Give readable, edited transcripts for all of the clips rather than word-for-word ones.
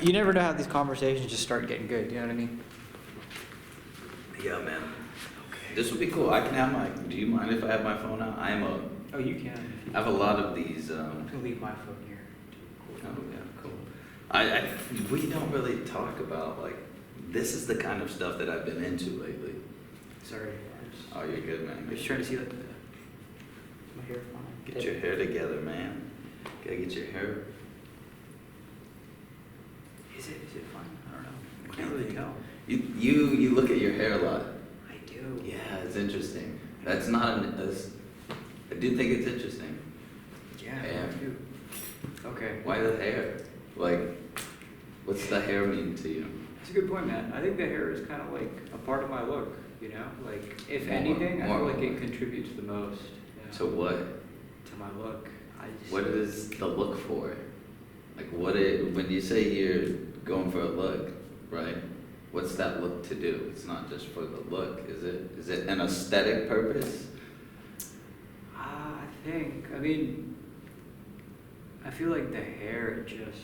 you never know how these conversations just start getting good. You know what I mean? Yeah, man. This would be cool. I can have my. Do you mind if I have my phone out? Oh, you can. I have a lot of these. I'm gonna leave my phone here. Cool. Oh yeah, cool. We don't really talk about like. This is the kind of stuff that I've been into lately. Sorry. Oh, you're good, man. I'm just trying to see like my hair fine. Get your hair together, man. Gotta get your hair. Is it fine? I don't know. I can't really tell. You look at your hair a lot. I do. Yeah, it's interesting. That's not I do think it's interesting. Yeah. Hair. I do. Okay. Why the hair? Like, what's the hair mean to you? That's a good point, man. I think the hair is kind of like a part of my look. You know, like if More- anything, I more feel like of a it look. contributes the most. You know, So what? to my look. What is the look for? Like when you say you're going for a look, right? What's that look to do? It's not just for the look, is it? Is it an aesthetic purpose? I mean, I feel like the hair just.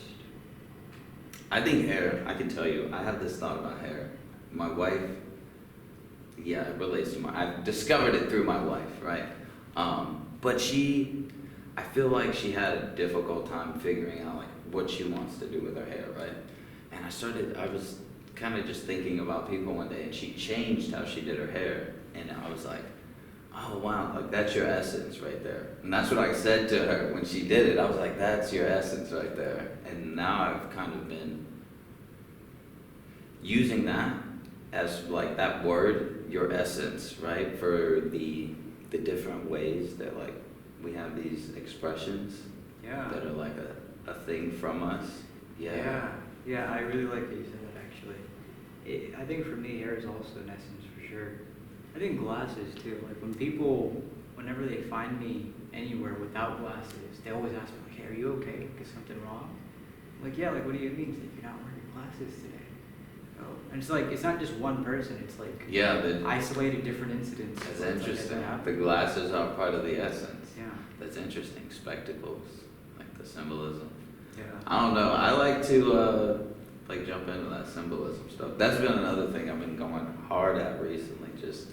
I think hair, I can tell you, I have this thought about hair. My wife, yeah, it relates to I've discovered it through my wife, right? But I feel like she had a difficult time figuring out like what she wants to do with her hair, right? And I was kind of just thinking about people one day and she changed how she did her hair. And I was like, oh wow, like that's your essence right there. And that's what I said to her when she did it. I was like, that's your essence right there. And now I've kind of been using that as like that word, your essence, right? For the different ways that like we have these expressions that are like a thing from us. Yeah, I really like that you said that actually. I think for me, hair is also an essence for sure. I think glasses too. Like whenever they find me anywhere without glasses, they always ask me like, hey, are you okay? Like, is something wrong? I'm like, yeah, like what do you mean? It's like, you're not wearing glasses today. Oh. And it's like, it's not just one person, it's like isolated different incidents. That's Like, interesting. that The glasses are part of the essence. Yeah. That's interesting. Spectacles, like the symbolism. Yeah. I don't know. I like to like jump into that symbolism stuff. That's been another thing I've been going hard at recently, just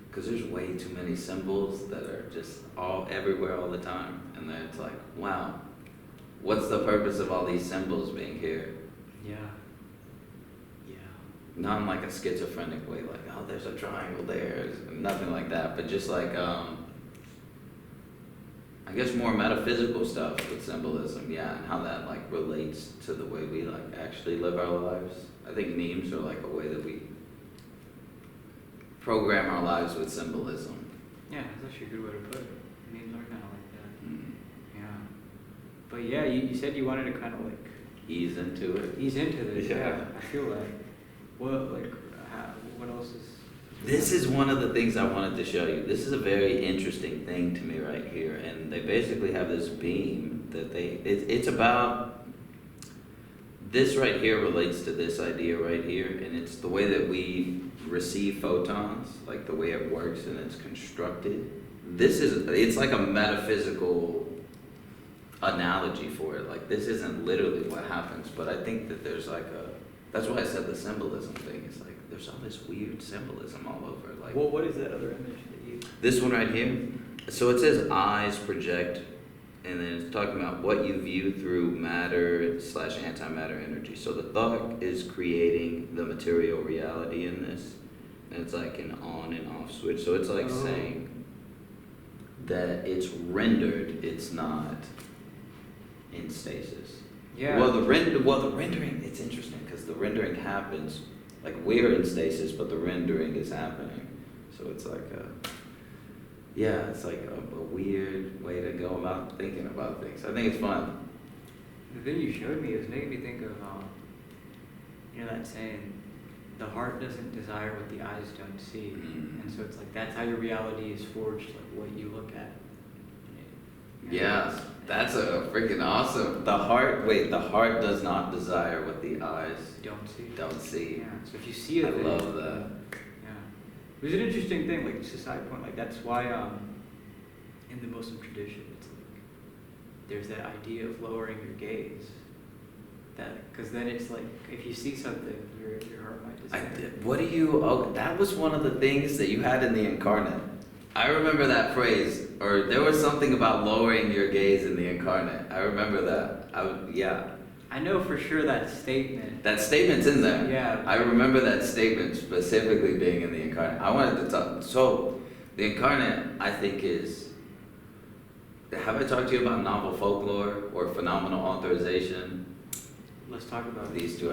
because there's way too many symbols that are just all everywhere all the time, and then it's like, wow, what's the purpose of all these symbols being here? Yeah. Not in like a schizophrenic way, like, oh, there's a triangle there, nothing like that, but just like, I guess more metaphysical stuff with symbolism, yeah, and how that like relates to the way we like actually live our lives. I think memes are like a way that we program our lives with symbolism. Yeah, that's actually a good way to put it. Memes are kind of like that. Mm. Yeah. But yeah, you said you wanted to kind of like Ease into it. ease into this. Yeah. Yeah, I feel that. What else is? This is one of the things I wanted to show you. This is a very interesting thing to me right here, and they basically have this beam that it's about. This right here relates to this idea right here, and it's the way that we receive photons, like the way it works and it's constructed. It's like a metaphysical analogy for it. Like this isn't literally what happens, but I think that there's like that's why I said the symbolism thing. It's like there's all this weird symbolism all over. Like, well, what is that other image that you? this one right here. So it says eyes project, and then it's talking about what you view through matter/antimatter energy. So the thought is creating the material reality in this, and it's like an on and off switch. So it's like saying that it's rendered. It's not in stasis. Yeah. Well, the rendering. It's interesting because the rendering happens. Like we're in stasis, but the rendering is happening. So it's like it's like a weird way to go about thinking about things. I think it's fun. The thing you showed me is making me think of, that saying, the heart doesn't desire what the eyes don't see. Mm-hmm. And so it's like, that's how your reality is forged, like what you look at. Yeah, that's a freaking awesome. The heart does not desire what the eyes Don't see. Yeah. So if you see it, I then- love that. Yeah. It was an interesting thing, like just a side point, like that's why in the Muslim tradition it's like there's that idea of lowering your gaze. That, because then it's like, if you see something, your heart might just. What do you? Oh, that was one of the things that you had in the Incarnate. I remember that phrase, or there was something about lowering your gaze in the Incarnate. I remember that. Yeah. I know for sure that statement. That statement's in there. Yeah. I remember that statement specifically being in the Incarnate. I wanted to talk. So, the Incarnate, I think, is. Have I talked to you about novel folklore or phenomenal authorization? Let's talk about These two,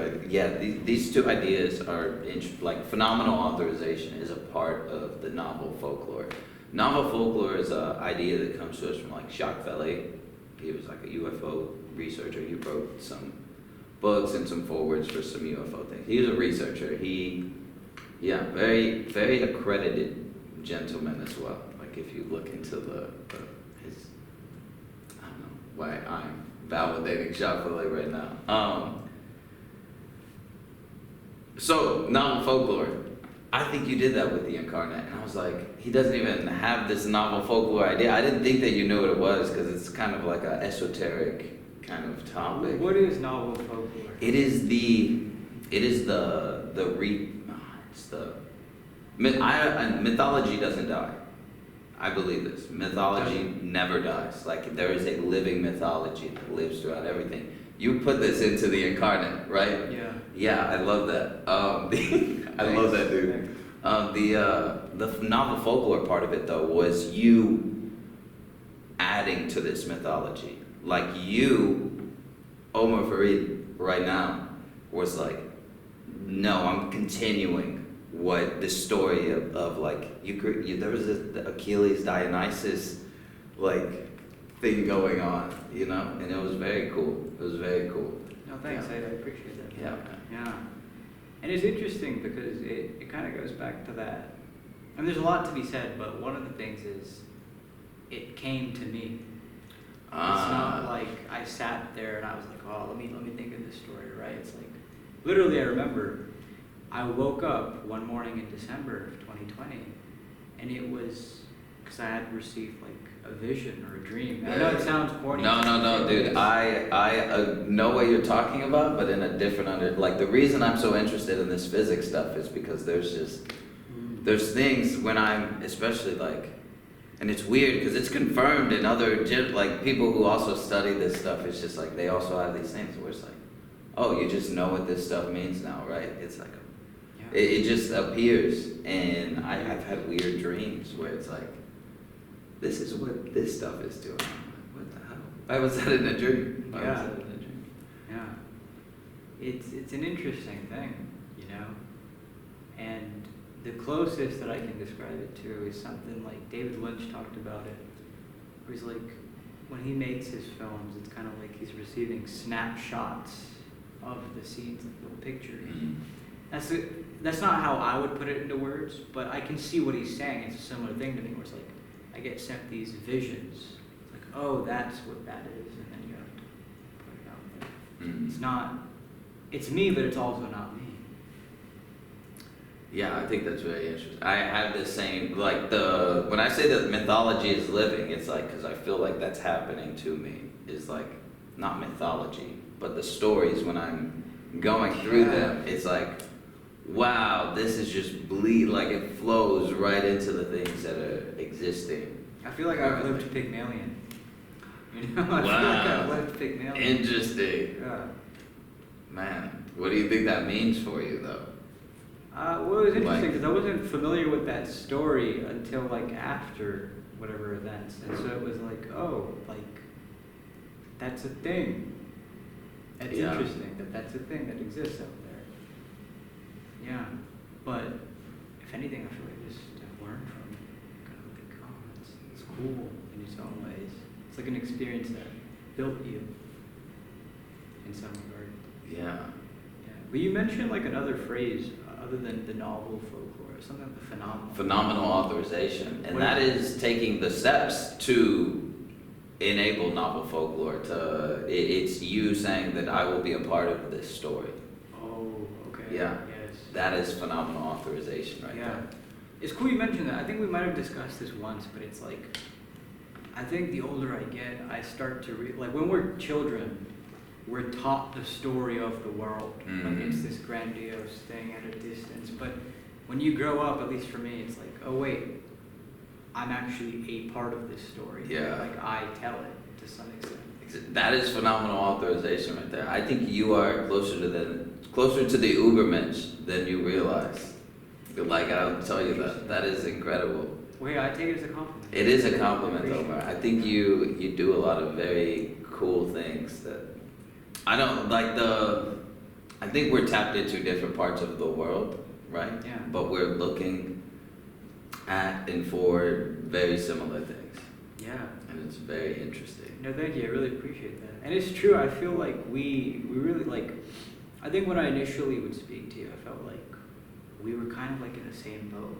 these two ideas are like phenomenal authorization is a part of the novel folklore. Novel folklore is an idea that comes to us from like Jacques Vallée. He was like a UFO researcher. He wrote some books and some forewords for some UFO things. He was a researcher. Very, very accredited gentleman as well. Like if you look into his, I don't know why I'm validating Jacques Vallée right now. So novel folklore. I think you did that with the Incarnate, and I was like, he doesn't even have this novel folklore idea. I didn't think that you knew what it was because it's kind of like an esoteric kind of topic. What is novel folklore? Mythology doesn't die. I believe this. Mythology never dies. Like there is a living mythology that lives throughout everything. You put this into the Incarnate, right? Yeah. Yeah, I love that. I love that, dude. The novel folklore part of it though was you adding to this mythology. Like you, Omar Fareed, right now was like, no, I'm continuing what the story of like there was the Achilles Dionysus like thing going on, you know, and it was very cool. It was very cool. No, thanks. I appreciate that. Yeah. Yeah. And it's interesting because it kind of goes back to that. I mean, there's a lot to be said, but one of the things is it came to me. It's not like I sat there and I was like, oh, let me think of this story, right? It's like, literally, I remember I woke up one morning in December of 2020, and it was because I had received like a vision or a dream. I know it sounds corny. No, dude. I know what you're talking about, but in a different like the reason I'm so interested in this physics stuff is because there's things when I'm especially like, and it's weird because it's confirmed in other like people who also study this stuff. It's just like they also have these things where it's like, oh, you just know what this stuff means now, right? It's like it just appears, and I've had weird dreams where it's like, this is what this stuff is doing. I'm like, what the hell? Why was that in a dream? Yeah. It's an interesting thing, you know? And the closest that I can describe it to is something like David Lynch talked about it. Where he's like, when he makes his films, it's kind of like he's receiving snapshots of the scenes, like the pictures. That's not how I would put it into words, but I can see what he's saying. It's a similar thing to me where it's like, I get sent these visions. It's like, oh, that's what that is, and then you have to put it out there. It's not, it's me, but it's also not me. Yeah, I think that's very interesting. I have the same, like when I say that mythology is living, it's like, because I feel like that's happening to me, is like, not mythology, but the stories when I'm going through them, it's like, wow, this is just like it flows right into the things that are existing. I feel like I've lived Pygmalion. You know, I feel like I've lived Pygmalion. Interesting. Yeah. Man, what do you think that means for you, though? Well, it was interesting because I wasn't familiar with that story until like after whatever events, and so it was like, oh, like that's a thing. It's interesting that that's a thing that exists out there. Yeah, but if anything, I feel like I just have learned from it. Kind of like, oh, it's cool in its own ways. It's like an experience that built you in some regard. Yeah. Yeah. But you mentioned like another phrase other than the novel folklore, something like the phenomenal. Phenomenal authorization, and that is taking the steps to enable novel folklore. It's you saying that I will be a part of this story. Oh, okay. Yeah. Yes. That is phenomenal authorization right there. It's cool you mentioned that. I think we might have discussed this once, but it's like, I think the older I get, I start to like when we're children, we're taught the story of the world. Mhm. Like it's this grandiose thing at a distance. But when you grow up, at least for me, it's like, oh wait, I'm actually a part of this story. Yeah. Like I tell it to some extent. That is phenomenal authorization right there. I think you are closer to the Ubermensch than you realize. Like, I'll tell you that. That is incredible. Wait, I take it as a compliment. It is a compliment, Omar. I think you do a lot of very cool things that I don't like I think we're tapped into different parts of the world, right? Yeah. But we're looking at and for very similar things. Yeah. And it's very interesting. No, thank you. I really appreciate that. And it's true. I feel like we really like. I think when I initially would speak to you, I felt like we were kind of like in the same boat.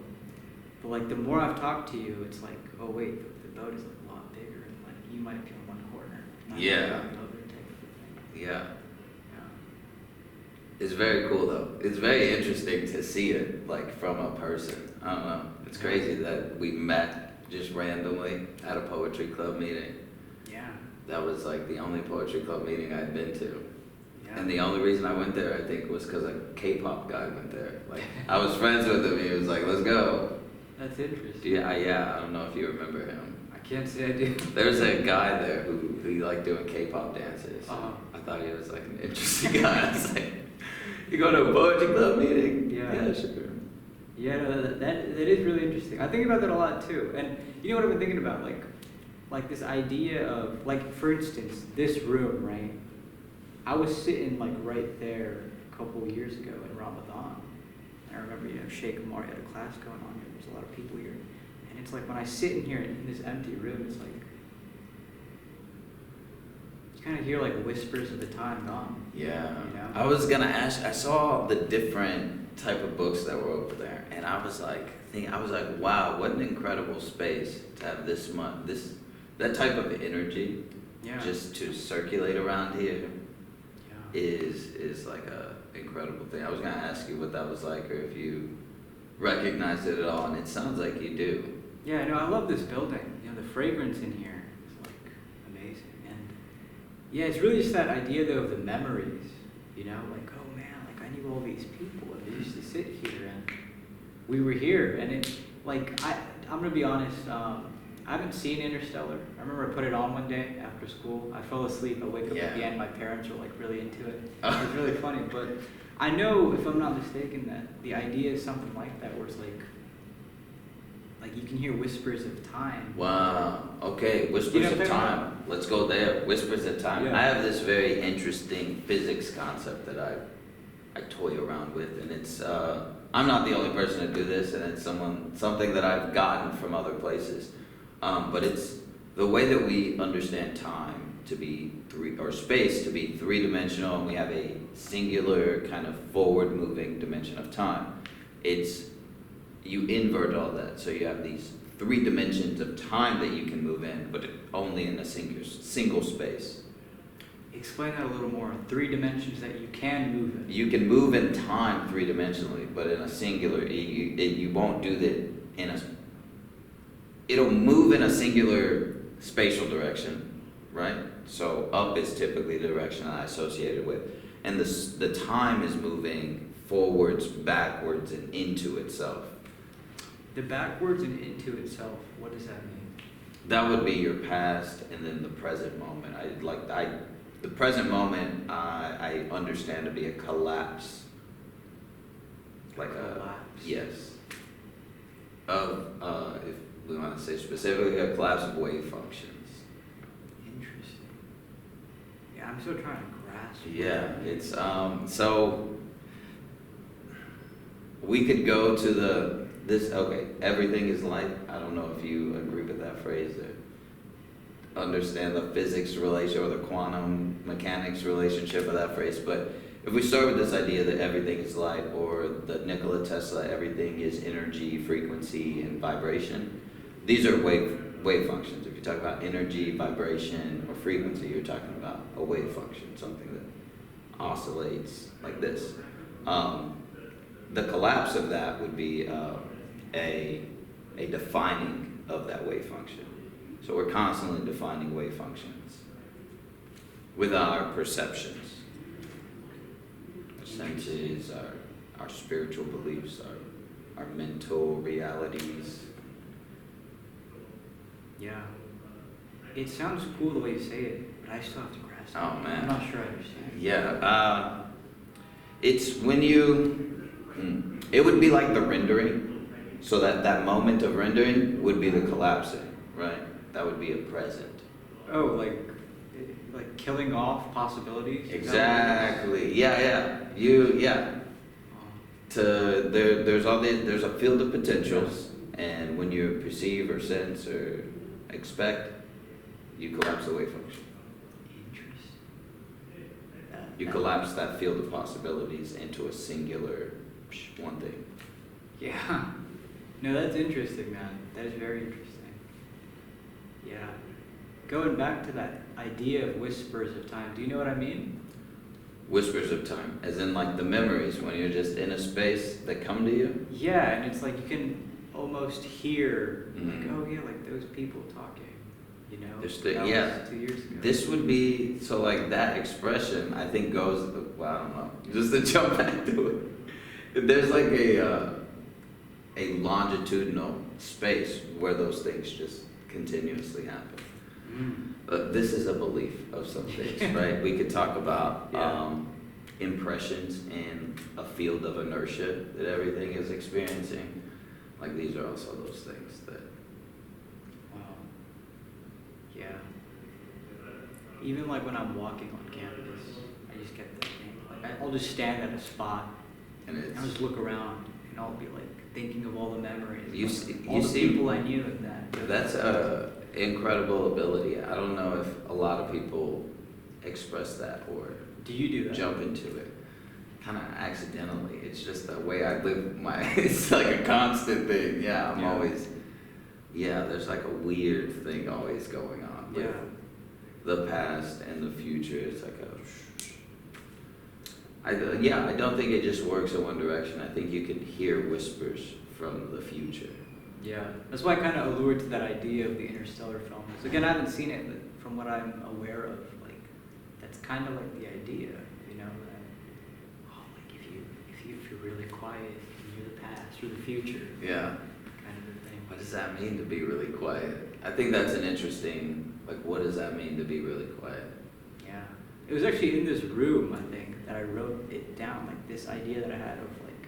But like the more I've talked to you, it's like, oh wait, the boat is like a lot bigger, and like you might be in one corner. and I Yeah. might be on another type of thing. Yeah. Yeah. It's very cool though. It's very interesting to see it like from a person. I don't know. It's crazy that we met just randomly at a poetry club meeting. Yeah. That was like the only poetry club meeting I'd been to. Yeah. And the only reason I went there, I think, was because a K-pop guy went there. Like, I was friends with him. He was like, let's go. That's interesting. Yeah, I don't know if you remember him. I can't say I do. There's a guy there who liked doing K-pop dances. Uh-huh. I thought he was like an interesting guy. I was like, you go to a poetry club meeting? Yeah. Yeah, sure. Yeah, no, that is really interesting. I think about that a lot too. And you know what I've been thinking about? Like this idea of, like, for instance, this room, right? I was sitting like right there a couple of years ago in Ramadan. And I remember, Sheikh Amar had a class going on here. There's a lot of people here. And it's like when I sit in here in this empty room, it's like, you kind of hear like whispers of the time gone. Yeah. You know? I was gonna ask. I saw the different type of books that were over there, and I was like, wow, what an incredible space to have that type of energy, Yeah. just to circulate around here Yeah. is like a incredible thing. I was gonna ask you what that was like, or if you recognized it at all, and it sounds like you do. Yeah, no, I love this building. The fragrance in here is like amazing. And yeah, it's really just that idea though of the memories, like, oh man, like I knew all these people and they used to sit here and we were here. And it, like, I'm gonna be honest, I haven't seen Interstellar. I remember I put it on one day after school. I fell asleep. I wake up at the end. My parents were like really into it. It was really funny. But I know, if I'm not mistaken, that the idea is something like that, where it's like you can hear whispers of time. Wow. Okay, whispers of time. Let's go there. Whispers of time. Yeah. I have this very interesting physics concept that I toy around with, and it's I'm not the only person to do this, and it's something that I've gotten from other places. But it's the way that we understand time to be space to be three-dimensional, and we have a singular kind of forward-moving dimension of time. You invert all that, so you have these 3 dimensions of time that you can move in, but only in a single space. Explain that a little more. 3 dimensions that you can move in. You can move in time 3-dimensionally, but in a singular, you won't do that it'll move in a singular spatial direction, right? So up is typically the direction I associate it with, and the time is moving forwards, backwards, and into itself. The backwards and into itself, what does that mean? That would be your past, and then the present moment. The present moment I understand to be a collapse, like Collapse. yes, of if we want to say specifically, a collapse of wave functions. Interesting. Yeah, I'm still trying to grasp. Yeah, it's so we could go to everything is light. I don't know if you agree with that phrase or understand the physics relation or the quantum mechanics relationship of that phrase, but if we start with this idea that everything is light, or the Nikola Tesla, everything is energy, frequency, and vibration, these are wave functions. If you talk about energy, vibration, or frequency, you're talking about a wave function, something that oscillates like this. The collapse of that would be a defining of that wave function. So we're constantly defining wave functions. with our perceptions, our senses, our spiritual beliefs, our mental realities. Yeah. It sounds cool the way you say it, but I still have to grasp it. Oh man. I'm not sure I understand. Yeah, it's when it would be like the rendering, so that moment of rendering would be the collapsing, right? That would be a present. Oh, like killing off possibilities? Exactly. Yeah. There's a field of potentials, and when you perceive or sense or expect, you collapse the wave function. Interesting. You collapse that field of possibilities into a singular one thing. Yeah. No, that's interesting, man. That is very interesting. Yeah. Going back to that idea of whispers of time, do you know what I mean? Whispers of time, as in like the memories when you're just in a space that come to you. Yeah, and it's like you can almost hear, like, Mhm. oh yeah, like those people talking, you know? That was 2 years ago. This would be, so like that expression I think goes, well, I don't know, just to jump back to it. There's like a longitudinal space where those things just continuously happen. This is a belief of some things, right? We could talk about Yeah. impressions in a field of inertia that everything is experiencing. Like these are also those things that. Wow. Yeah. Even like when I'm walking on campus, I just get that thing. Like I'll just stand at a spot And and I'll just look around and I'll be like thinking of all the memories, all the people I knew in that. That's a incredible ability. I don't know if a lot of people express that or Do you do that? jump into it. Kind of accidentally. It's just the way I live my. It's like a constant thing. Yeah, I'm Yeah. always. Yeah, there's like a weird thing always going on with Yeah. the past and the future. It's like I don't think it just works in one direction. I think you can hear whispers from the future. Yeah. That's why I kind of allured to that idea of the interstellar films. Again, I haven't seen it, but from what I'm aware of, like, that's kind of like the idea, you know, that, oh, like if you're really quiet, and you're the past, you're the future, Yeah. kind of a thing. What does that mean to be really quiet? I think that's an interesting, like, what does that mean to be really quiet? Yeah. It was actually in this room, I think, that I wrote it down, like this idea that I had of like,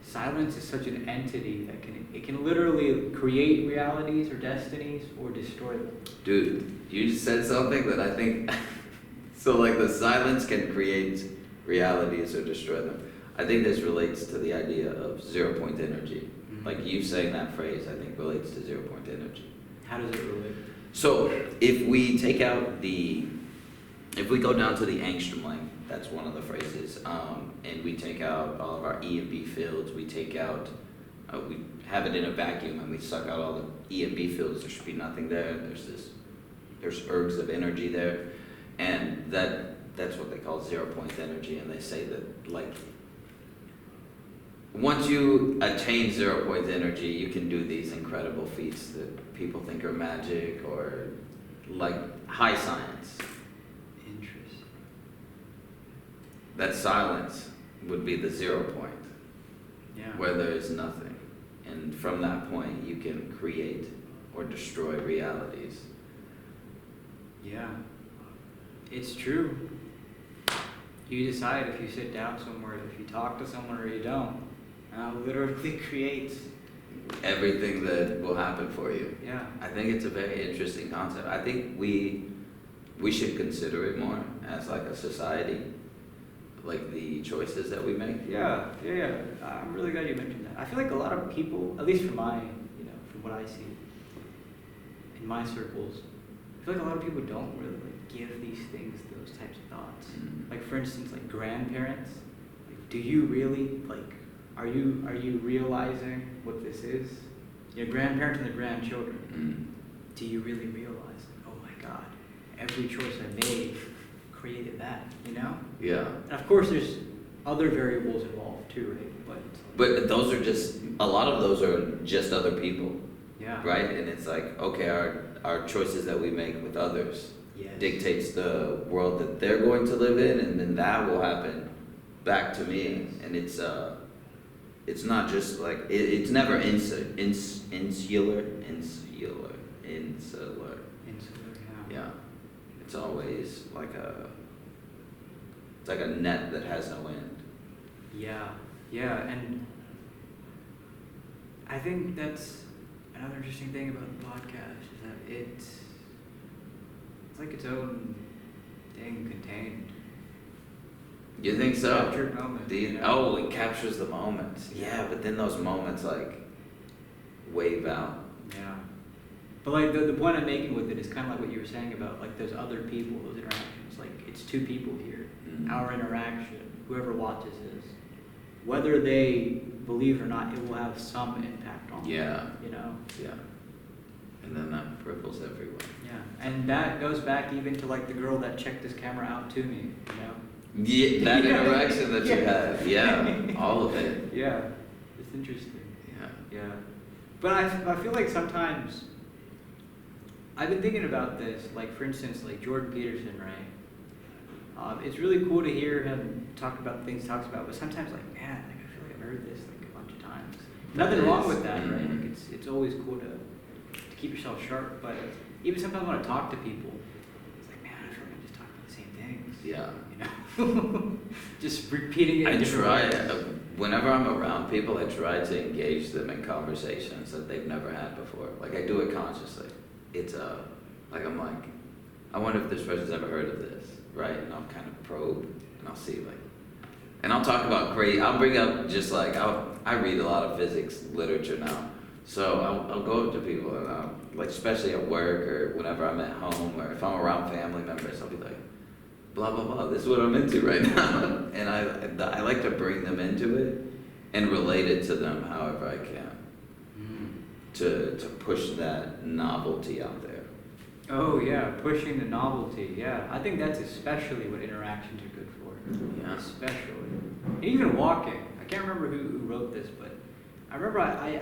silence is such an entity that it can literally create realities or destinies or destroy them. Dude, you just said something that I think, so like the silence can create realities or destroy them. I think this relates to the idea of 0 point energy. Mhm. Like you saying that phrase, I think relates to 0 point energy. How does it relate? So if we take out if we go down to the angstrom length, that's one of the phrases, and we take out all of our E and B fields, we take out, we have it in a vacuum and we suck out all the E and B fields, there should be nothing there, there's ergs of energy there, and that's what they call 0 point energy, and they say that like, once you attain 0 point energy, you can do these incredible feats that people think are magic or like high science. Interesting. That silence would be the 0 point, Yeah. where there is nothing. And from that point, you can create or destroy realities. Yeah. It's true. You decide if you sit down somewhere, if you talk to someone or you don't. And it literally creates. Everything that will happen for you. Yeah. I think it's a very interesting concept. I think we should consider it more as like a society, like the choices that we make. Yeah. I'm really glad you mentioned that. I feel like a lot of people, at least from from what I see in my circles, I feel like a lot of people don't really like give these things those types of thoughts. Mhm. Like for instance, like grandparents. Like, do you really are you realizing what this is? Your grandparents and the grandchildren. Mm. Do you really realize? Oh my God, every choice I made created that. You know? Yeah. And of course, there's other variables involved too, right? But those are just, a lot of those are just other people, Yeah. right? And it's like, okay, our choices that we make with others Yes. dictates the world that they're going to live in, and then that will happen back to me. And it's not just like it's never insular. Insular, Yeah, it's always like it's like a net that has no end. yeah, yeah, and I think that's another interesting thing about the podcast is that it's like its own thing contained. You think so? Captured moment. Oh, it captures the moments. Yeah, but then those moments like wave out. Yeah. But like the point I'm making with it is kind of like what you were saying about like those other people, those interactions. Like it's two people here. Mhm. Our interaction, whoever watches this, whether they believe it or not, it will have some impact on Yeah. them. You know. Yeah. And then that ripples everywhere. Yeah. And that goes back even to like the girl that checked this camera out to me. You know. Yeah, that interaction that you had. Yeah, all of it. Yeah. It's interesting. Yeah. Yeah. But I feel like sometimes I've been thinking about this, like for instance, like Jordan Peterson, right? It's really cool to hear him talk about the things he talks about, but sometimes like, man, like I feel like I've heard this like a bunch of times. Nothing wrong with that, right? Like it's always cool to keep yourself sharp, but even sometimes when I talk to people, it's like, man, I feel like I just talk about the same things. Yeah. You know? Just repeating it. I in different try, ways. whenever I'm around people, I try to engage them in conversations that they've never had before. Like I do it consciously. It's like I'm like, I wonder if this person's ever heard of this, right? And I'll kind of probe, and I'll see like, and I'll talk about I'll bring up just like, I read a lot of physics literature now. So I'll go up to people and I'll, like especially at work or whenever I'm at home or if I'm around family members, I'll be like, blah, blah, blah, this is what I'm into right now. And I like to bring them into it and relate it to them however I can to push that novelty out there. Oh yeah, pushing the novelty. Yeah, I think that's especially what interactions are good for. Yeah. Especially, and even walking. I can't remember who wrote this, but I remember I